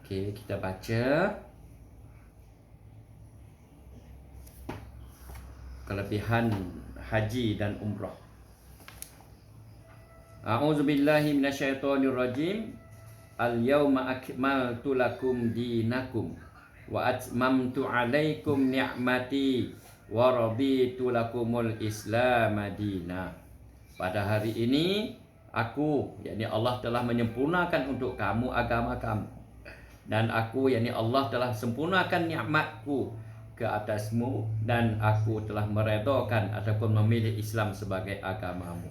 Okey, kita baca kelebihan haji dan umrah. A'udzubillahi minasyaitonirrajim. Al-yawma akmaltu lakum dinakum wa atmamtu 'alaikum ni'mati wa raditu lakumul Islam madina. Pada hari ini aku, yakni Allah, telah menyempurnakan untuk kamu agama kamu, dan aku, yakni Allah, telah sempurnakan nikmatku ke atasmu, dan aku telah meredhakan ataupun memilih Islam sebagai agamamu.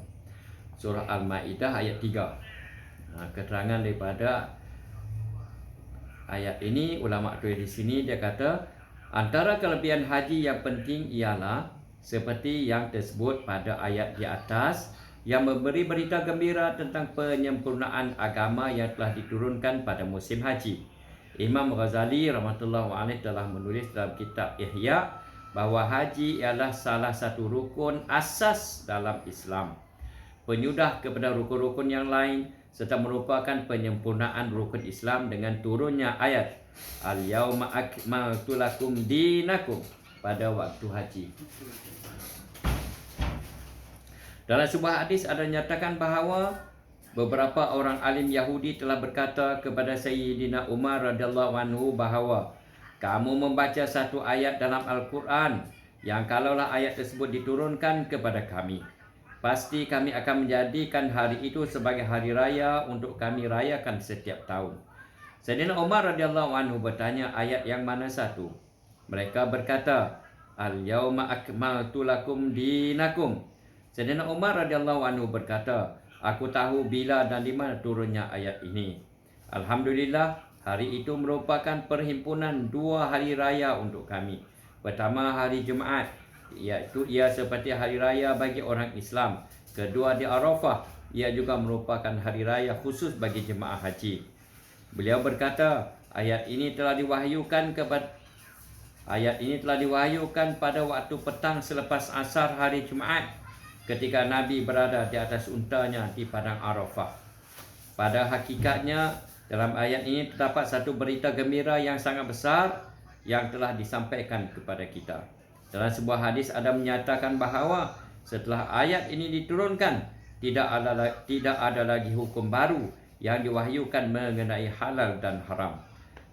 Surah Al-Maidah ayat 3. Keterangan daripada ayat ini, ulama tulis di sini, dia kata antara kelebihan haji yang penting ialah seperti yang tersebut pada ayat di atas, yang memberi berita gembira tentang penyempurnaan agama yang telah diturunkan pada musim haji. Imam Ghazali rahmatullahi alaih telah menulis dalam kitab Ihya bahawa haji ialah salah satu rukun asas dalam Islam, penyudah kepada rukun-rukun yang lain, serta merupakan penyempurnaan rukun Islam dengan turunnya ayat Al-yawma akmaltu lakum dinakum pada waktu haji. Dalam sebuah hadis ada nyatakan bahawa beberapa orang alim Yahudi telah berkata kepada Sayyidina Umar radhiyallahu anhu bahawa kamu membaca satu ayat dalam Al-Quran yang kalaulah ayat tersebut diturunkan kepada kami, pasti kami akan menjadikan hari itu sebagai hari raya untuk kami rayakan setiap tahun. Sayyidina Umar radhiyallahu anhu bertanya, ayat yang mana satu? Mereka berkata, Al-yawma akmaltu lakum dinakum. Sayyidina Umar radhiyallahu anhu berkata, aku tahu bila dan di mana turunnya ayat ini. Alhamdulillah, hari itu merupakan perhimpunan dua hari raya untuk kami. Pertama, hari Jumaat, iaitu ia seperti hari raya bagi orang Islam. Kedua, di Arafah, ia juga merupakan hari raya khusus bagi jemaah haji. Beliau berkata, ayat ini telah diwahyukan pada waktu petang selepas asar hari Jumaat, ketika Nabi berada di atas untanya di padang Arafah. Pada hakikatnya, dalam ayat ini terdapat satu berita gembira yang sangat besar yang telah disampaikan kepada kita. Dalam sebuah hadis ada menyatakan bahawa setelah ayat ini diturunkan, tidak ada lagi hukum baru yang diwahyukan mengenai halal dan haram.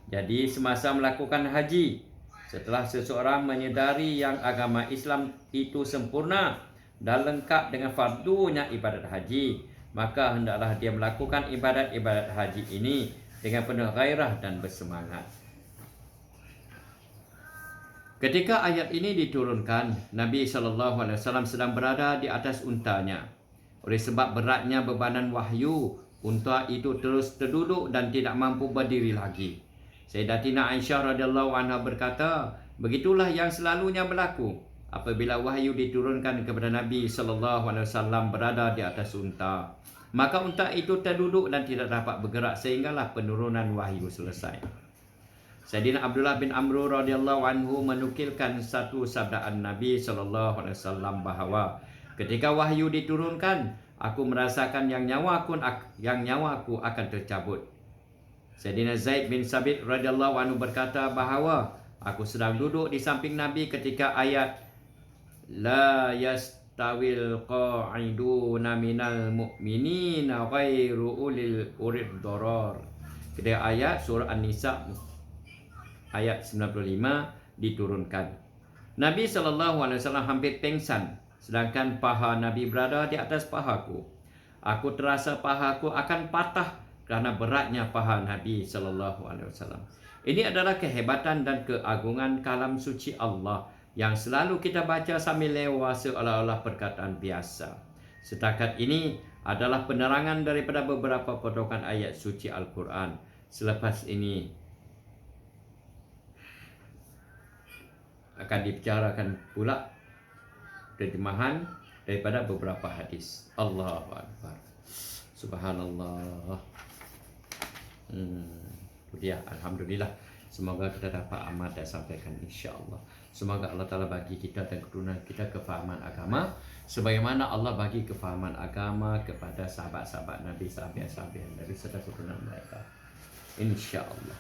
Jadi semasa melakukan haji, setelah seseorang menyedari yang agama Islam itu sempurna dan lengkap dengan fardunya ibadat haji, maka hendaklah dia melakukan ibadat-ibadat haji ini dengan penuh gairah dan bersemangat. Ketika ayat ini diturunkan, Nabi SAW sedang berada di atas untanya. Oleh sebab beratnya bebanan wahyu, unta itu terus terduduk dan tidak mampu berdiri lagi. Sayyidatina Aisyah radhiyallahu anha berkata, begitulah yang selalunya berlaku apabila wahyu diturunkan kepada Nabi SAW berada di atas unta. Maka unta itu terduduk dan tidak dapat bergerak sehinggalah penurunan wahyu selesai. Sayyidina Abdullah bin Amr radhiyallahu anhu menukilkan satu sabdaan Nabi SAW bahawa ketika wahyu diturunkan, aku merasakan yang nyawaku akan tercabut. Sayyidina Zaid bin Sabit radhiyallahu anhu berkata bahawa aku sedang duduk di samping Nabi ketika ayat La yastawil qa'iduna minal mu'minina ghairu ulil darar. Ketika ayat surah An-Nisa ayat 95 diturunkan. Nabi SAW hampir pingsan, sedangkan paha Nabi berada di atas pahaku. Aku terasa pahaku akan patah kerana beratnya paha Nabi SAW. Ini adalah kehebatan dan keagungan kalam suci Allah yang selalu kita baca sambil lewat seolah-olah perkataan biasa. Setakat ini adalah penerangan daripada beberapa potongan ayat suci Al-Quran. Selepas ini akan dibicarakan pula terjemahan daripada beberapa hadis. Allahu Akbar. Subhanallah. Itu dia. Alhamdulillah. Semoga kita dapat amal dan sampaikan, insya-Allah. Semoga Allah Ta'ala bagi kita dan keturunan kita kefahaman agama sebagaimana Allah bagi kefahaman agama kepada sahabat-sahabat Nabi, sahabat-sahabat Nabi serta keturunan mereka, insya-Allah.